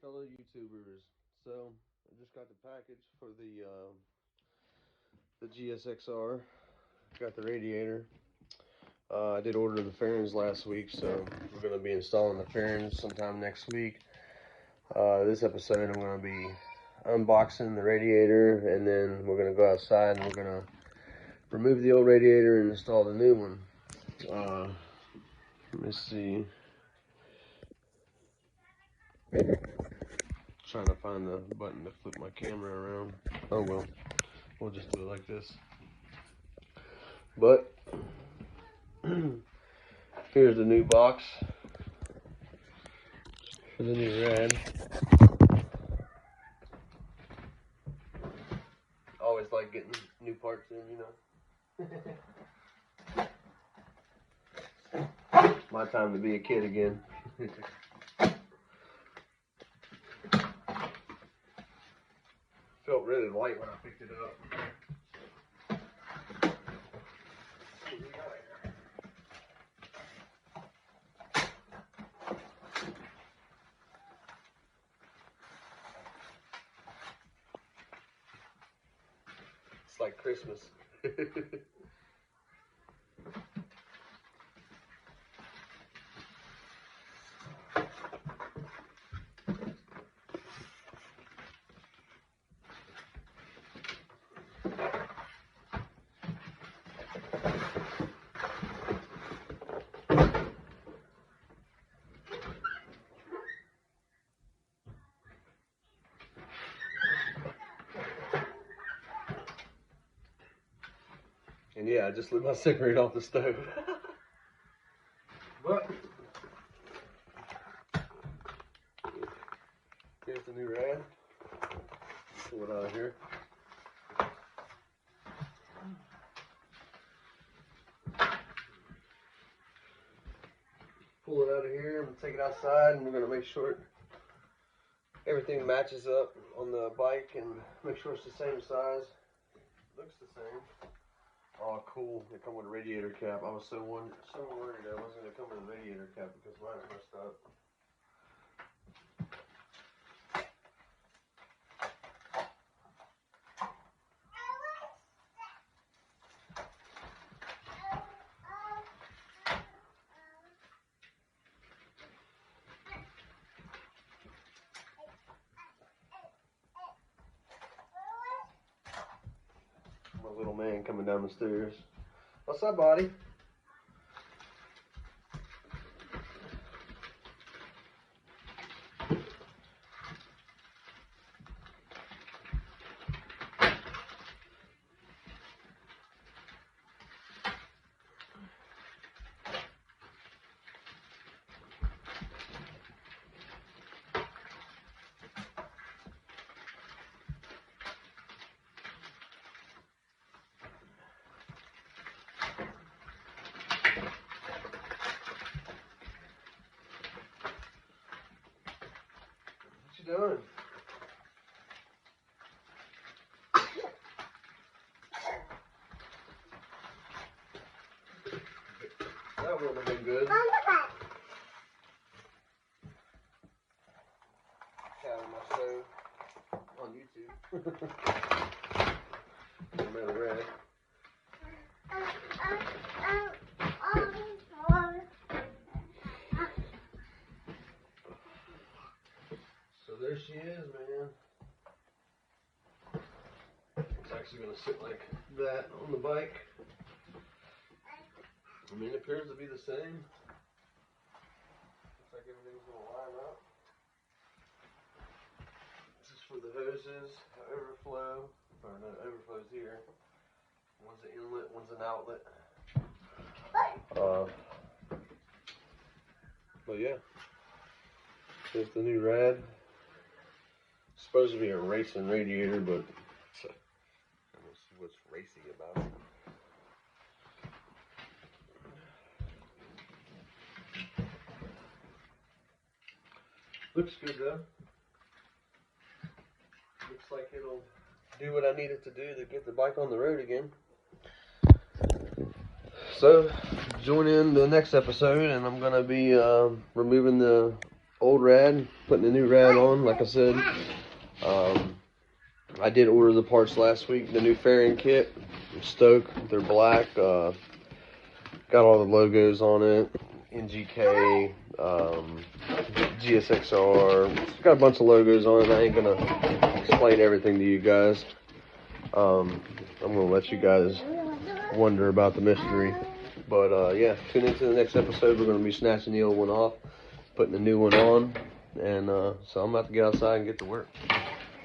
fellow YouTubers. So I just got the package for the GSxr. Got the radiator. I did order the fairings last week, so we're going to be installing the fairings sometime next week. This episode I'm going to be unboxing the radiator, and then we're going to go outside and we're going to remove the old radiator and install the new one. Let me see. Trying to find the button to flip my camera around. Oh well, we'll just do it like this. But here's the new box for the new rad. Always like getting new parts in, you know. It's my time to be a kid again. Felt really light when I picked it up. It's like Christmas. And yeah, I just lit my cigarette off the stove. But here's the new rad. Pull it out of here. Pull it out of here. I'm gonna take it outside, and we're gonna make sure everything matches up on the bike, and make sure it's the same size. Looks the same. Oh, cool. They come with a radiator cap. I was so worried I wasn't going to come with a radiator cap because mine messed up. My little man coming down the stairs. What's up, buddy? What you doing? That would have been good. Cat on my stove on YouTube. I'm out of red. So there she is, man. It's actually going to sit like that on the bike. I mean, it appears to be the same. Looks like everything's going to line up. This is for the hoses, overflow, or no, overflow's here. One's an inlet, one's an outlet. But yeah, here's the new rad. It's supposed to be a racing radiator, but I don't see what's racy about it. Looks good though. Looks like it'll do what I need it to do to get the bike on the road again. So join in the next episode, and I'm gonna be removing the old rad, putting the new rad on, like I said. I did order the parts last week, the new fairing kit. I'm stoked. They're black. Got all the logos on it. NGK, GSxr. Got a bunch of logos on it. I ain't gonna explain everything to you guys. I'm gonna let you guys wonder about the mystery. But yeah, tune into the next episode. We're gonna be snatching the old one off, putting the new one on, and so I'm about to get outside and get to work.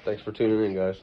Thanks for tuning in, guys.